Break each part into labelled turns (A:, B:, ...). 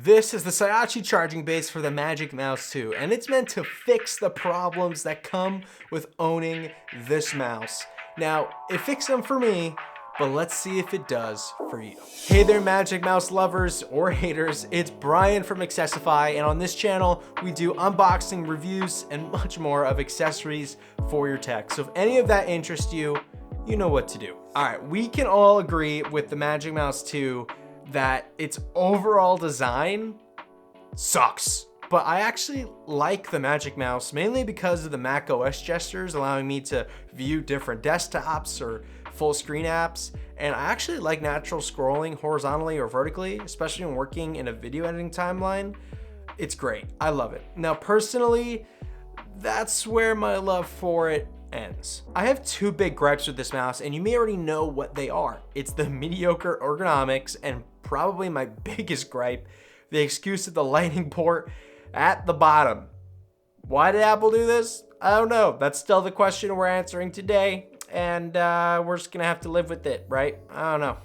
A: This is the SYACHI charging base for the Magic Mouse 2, and it's meant to fix the problems that come with owning this mouse. Now, it fixed them for me, but let's see if it does for you. Hey there, Magic Mouse lovers or haters, it's Brian from Accessify, and on this channel, we do unboxing, reviews, and much more of accessories for your tech. So if any of that interests you, you know what to do. All right, we can all agree with the Magic Mouse 2 that its overall design sucks. But I actually like the Magic Mouse mainly because of the Mac OS gestures allowing me to view different desktops or full screen apps. And I actually like natural scrolling horizontally or vertically, especially when working in a video editing timeline. It's great, I love it. Now personally, that's where my love for it ends. I have two big gripes with this mouse, and you may already know what they are. It's the mediocre ergonomics, and probably my biggest gripe, the excuse of the lightning port at the bottom. Why did Apple do this? I don't know. That's still the question we're answering today, and we're just gonna have to live with it, right? I don't know.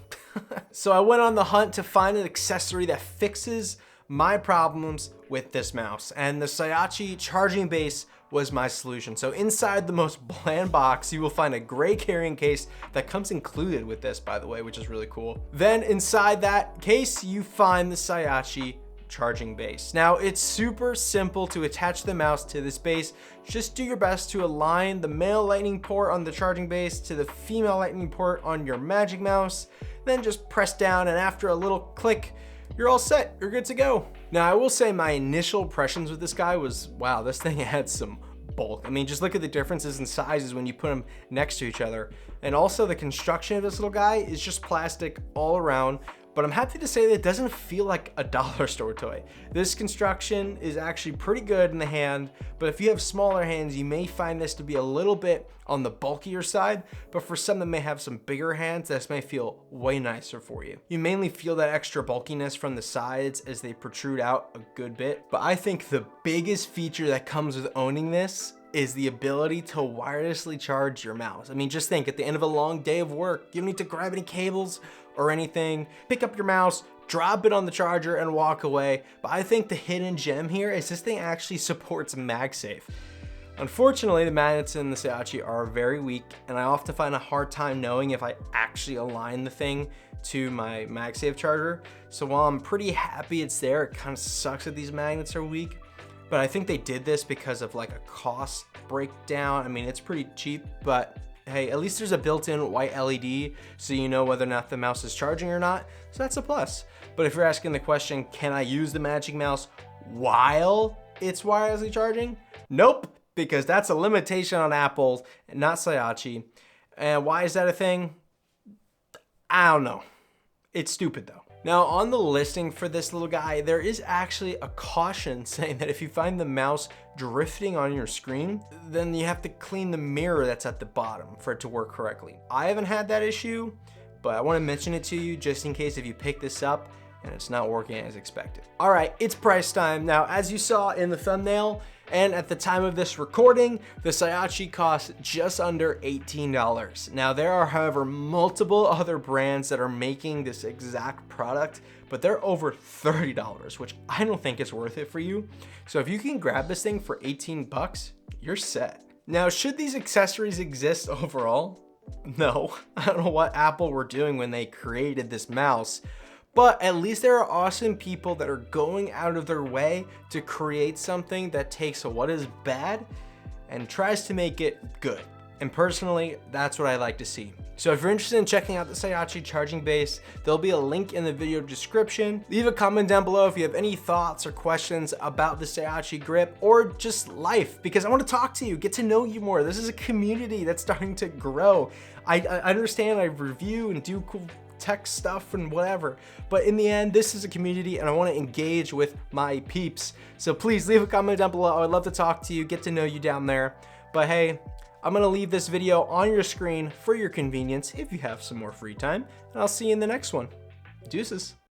A: So I went on the hunt to find an accessory that fixes my problems with this mouse, and the SYACHI charging base was my solution. So inside the most bland box, you will find a gray carrying case that comes included with this, by the way, which is really cool. Then inside that case, you find the SYACHI charging base. Now it's super simple to attach the mouse to this base. Just do your best to align the male lightning port on the charging base to the female lightning port on your Magic Mouse. Then just press down, and after a little click, you're all set, you're good to go. Now I will say my initial impressions with this guy was, wow, this thing had some bulk. I mean, just look at the differences in sizes when you put them next to each other. And also the construction of this little guy is just plastic all around, but I'm happy to say that it doesn't feel like a dollar store toy. This construction is actually pretty good in the hand, but if you have smaller hands, you may find this to be a little bit on the bulkier side, but for some that may have some bigger hands, this may feel way nicer for you. You mainly feel that extra bulkiness from the sides as they protrude out a good bit, but I think the biggest feature that comes with owning this is the ability to wirelessly charge your mouse. I mean, just think, at the end of a long day of work, you don't need to grab any cables or anything. Pick up your mouse, drop it on the charger, and walk away. But I think the hidden gem here is this thing actually supports MagSafe. Unfortunately, the magnets in the SYACHI are very weak, and I often find a hard time knowing if I actually align the thing to my MagSafe charger. So while I'm pretty happy it's there, it kind of sucks that these magnets are weak. But I think they did this because of like a cost breakdown. I mean, it's pretty cheap, but hey, at least there's a built-in white LED so you know whether or not the mouse is charging or not. So that's a plus. But if you're asking the question, can I use the Magic Mouse while it's wirelessly charging? Nope, because that's a limitation on Apple and not SYACHI. And why is that a thing? I don't know. It's stupid though. Now on the listing for this little guy, there is actually a caution saying that if you find the mouse drifting on your screen, then you have to clean the mirror that's at the bottom for it to work correctly. I haven't had that issue, but I want to mention it to you just in case if you pick this up and it's not working as expected. All right, it's price time. Now, as you saw in the thumbnail, and at the time of this recording, the SYACHI costs just under $18. Now, there are, however, multiple other brands that are making this exact product, but they're over $30, which I don't think is worth it for you. So if you can grab this thing for 18 bucks, you're set. Now, should these accessories exist overall? No, I don't know what Apple were doing when they created this mouse, but at least there are awesome people that are going out of their way to create something that takes what is bad and tries to make it good. And personally, that's what I like to see. So if you're interested in checking out the SYACHI charging base, there'll be a link in the video description. Leave a comment down below if you have any thoughts or questions about the SYACHI grip or just life, because I want to talk to you, get to know you more. This is a community that's starting to grow. I understand I review and do cool tech stuff and whatever, but in the end, this is a community and I want to engage with my peeps. So please leave a comment down below. I'd love to talk to you, get to know you down there. But hey, I'm gonna leave this video on your screen for your convenience if you have some more free time, and I'll see you in the next one. Deuces.